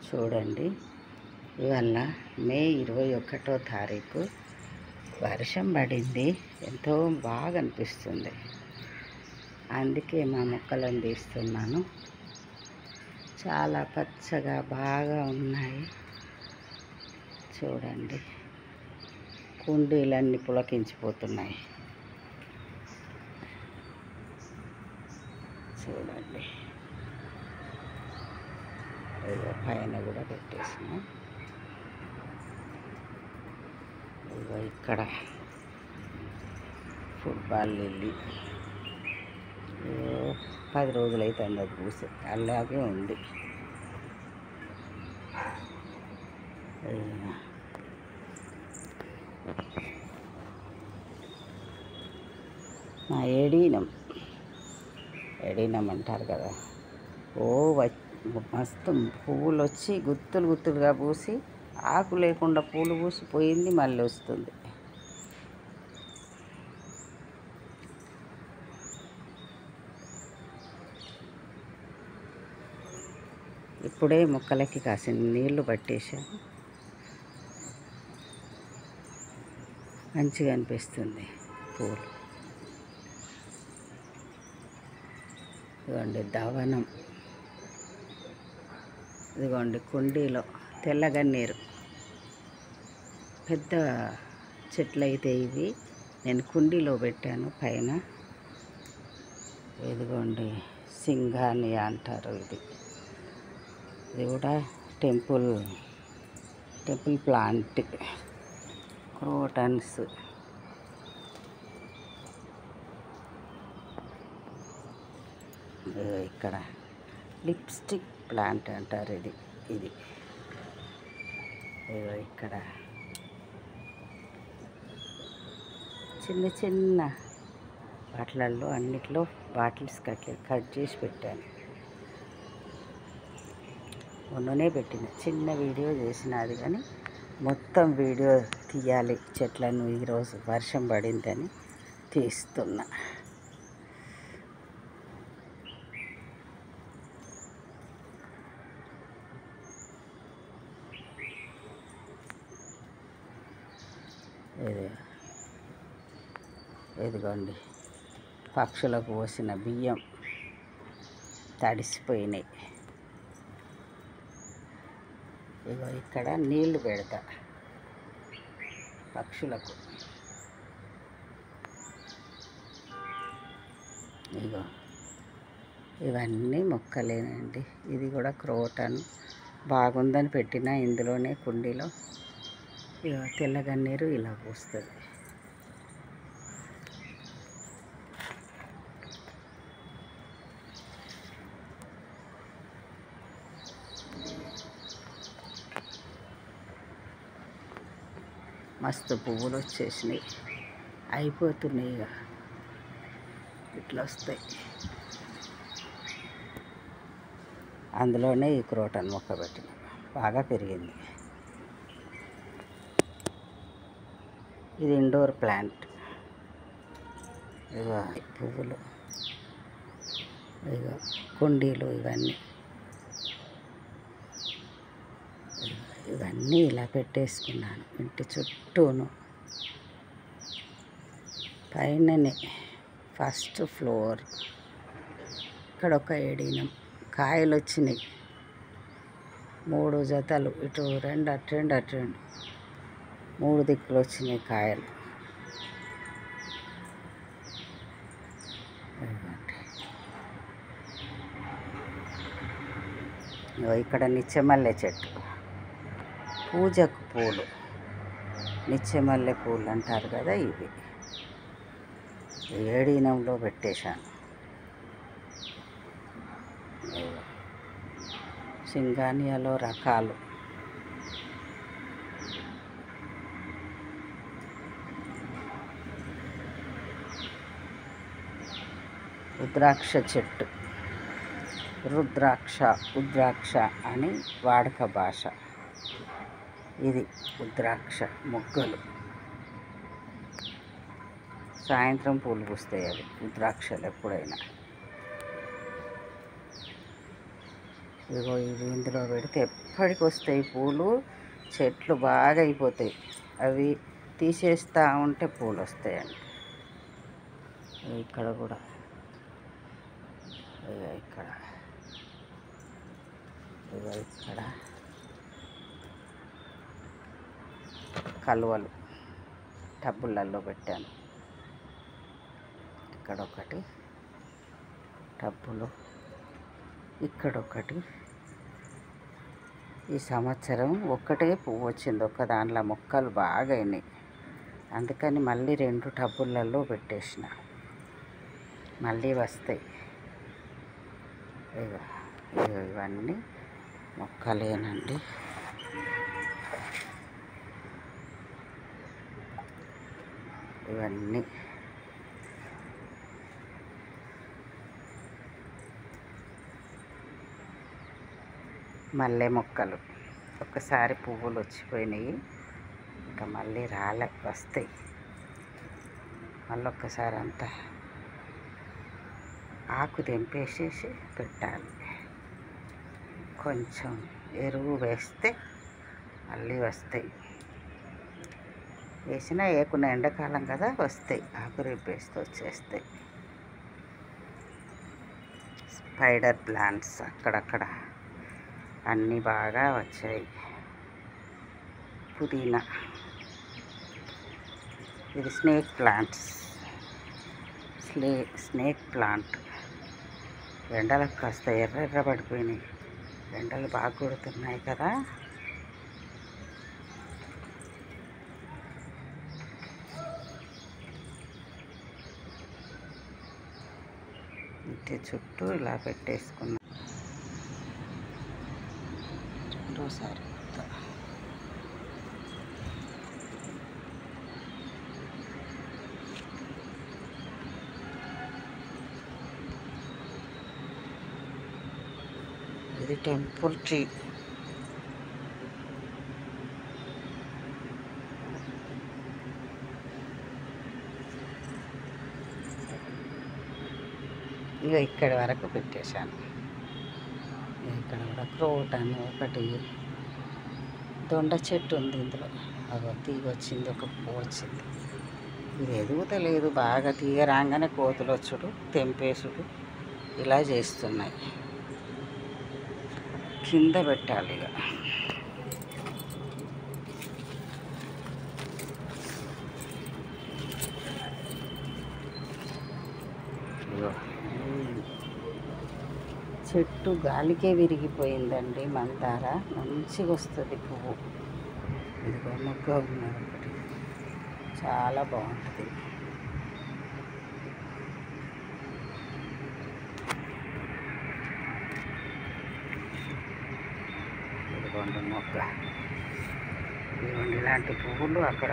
చూడండి, ఇవాళ మే 21వ తారీఖు వర్షం పడింది. ఎంతో బాగా అనిపిస్తుంది. అందుకే మా మొక్కలను తీస్తున్నాను. చాలా పచ్చగా బాగా ఉన్నాయి. చూడండి, కుండీలన్నీ పులకించిపోతున్నాయి. చూడండి, ఇదిగో పైన కూడా పెట్టేసిన. ఇదిగో ఇక్కడ ఫుట్బాల్ లిల్లీ 10 రోజులైతుంది అది పూసి, అలాగే ఉంది. మా ఏడీనం అంటారు కదా, మస్తు పువ్వులు వచ్చి గుత్తులు గుత్తులుగా పూసి, ఆకు లేకుండా పూలు పూసి పోయింది, మళ్ళీ వస్తుంది. ఇప్పుడే మొక్కలకి కాసిన నీళ్లు పట్టేశాను. మంచిగా అనిపిస్తుంది పూలు. ఇదిగోండి దవనం, ఇదిగోండి కుండీలో తెల్లగన్నేరు. పెద్ద చెట్లు అయితే ఇవి నేను కుండీలో పెట్టాను పైన. ఇదిగోండి సింగానియా అంటారు. ఇది కూడా టెంపుల్ ప్లాంట్. క్రోటన్స్, ఇక్కడ లిప్స్టిక్ ప్లాంట్ అంటారు. ఇది ఇక్కడ చిన్న చిన్న వాటిలలో అన్నిట్లో బాటిల్స్ కట్ చేసి పెట్టాను. మొన్ననే పెట్టిన చిన్న వీడియో చేసిన, అది కానీ మొత్తం వీడియో తీయాలి చెట్లను. ఈరోజు వర్షం పడిందని తీస్తున్నా. ఇదిగోండి పక్షులకు పోసిన బియ్యం తడిసిపోయినాయి. ఇగో ఇక్కడ నీళ్లు పెడతా పక్షులకు. ఇగో ఇవన్నీ మొక్కలేనండి. ఇది కూడా క్రోటన్ బాగుందని పెట్టిన ఇందులోనే కుండీలో. ఇగో తెల్లగన్నేరు ఇలా పూస్తుంది. మస్తు పువ్వులు వచ్చేసినాయి, అయిపోతున్నాయి. ఇక ఇట్లా వస్తాయి. అందులోనే ఈ క్రోటన్ మొక్క పెట్టిన, బాగా పెరిగింది. ఇది ఇండోర్ ప్లాంట్. ఇగో పువ్వులు, ఇగో కుండీలు, ఇవన్నీ ఇలా పెట్టేసుకున్నాను ఇంటి చుట్టూను. పైననే ఫస్ట్ ఫ్లోర్. ఇక్కడ ఒక ఏడీనం కాయలు వచ్చినాయి, 3 జతలు. ఇటు 2 అటు 2 3 దిక్కులు వచ్చినాయి కాయలు. ఇక్కడ నిచ్చెమల్లె చెట్టు, పూజకు పూలు, నిచ్చెమల్లె పూలు అంటారు కదా, ఇవి ఏడీనంలో పెట్టేశాను. సింగానియాలో రకాలు. రుద్రాక్ష చెట్టు, ఉద్రాక్ష అని వాడక భాష. ఇది ఉద్రాక్ష మొగ్గలు. సాయంత్రం పూలు పూస్తాయి అవి ఉద్రాక్షలు ఎప్పుడైనా. ఇగో ఇది ఇందులో పెడితే ఎప్పటికి వస్తాయి పూలు. చెట్లు బాగా అయిపోతాయి. అవి తీసేస్తూ ఉంటే పూలు వస్తాయండి. ఇక్కడ కూడా ఇక్కడ ఇక్కడ కలువలు టబ్బులలో పెట్టాను. ఇక్కడొకటి టబ్బులు, ఇక్కడొకటి. ఈ సంవత్సరం ఒక్కటే పువ్వు వచ్చింది, ఒక్క దాంట్లో మొక్కలు బాగా అయినాయి. అందుకని మళ్ళీ 2 టబ్బులలో పెట్టేసిన. మళ్ళీ వస్తాయి. ఇవన్నీ మొక్కలేనండి. ఇవన్నీ మల్లె మొక్కలు. ఒక్కసారి పువ్వులు వచ్చిపోయినాయి, ఇంకా మళ్ళీ వస్తాయి. మళ్ళీ ఒక్కసారి అంతా ఆకు తెంపేసేసి పెట్టాలి. కొంచెం ఎరువు వేస్తే మళ్ళీ వస్తాయి. వేసినా వేయకుండా ఎండాకాలం కదా వస్తాయి. ఆకు రేపేస్తే వచ్చేస్తాయి. స్పైడర్ ప్లాంట్స్ అక్కడక్కడ అన్నీ బాగా వచ్చాయి. పుదీనా, ఇది స్నేక్ ప్లాంట్స్. స్నేక్ ప్లాంట్ ఎండలకు కాస్త ఎర్ర పడిపోయినాయి. ఎండలు బాగా కొడుతున్నాయి కదా. ఇంటి చుట్టూ ఇలా పెట్టేసుకున్నాం. రెండోసారి ఇది టెంపుల్ ట్రీ. ఇక ఇక్కడి వరకు పెట్టేశాను. ఇక్కడ కూడా క్రోట్ అని ఒకటి దొండ చెట్టు ఉంది. ఇందులో అదో తీగ వచ్చింది, ఒక పువ్వు వచ్చింది. ఇది ఎదుగుతలేదు. బాగా తీగ రాగానే కోతులు వచ్చుడు, తెంపేసుడు ఇలా చేస్తున్నాయి. కింద పెట్టాలి. ఇక చెట్టు గాలికే విరిగిపోయిందండి. మందార మంచిగా వస్తుంది పువ్వు. ఇదిగో మొగ్గ ఉన్నది ఒకటి, చాలా బాగుంటుంది. ఇదిగోండి మొగ్గ. ఇదిగోండి ఇలాంటి పువ్వులు అక్కడ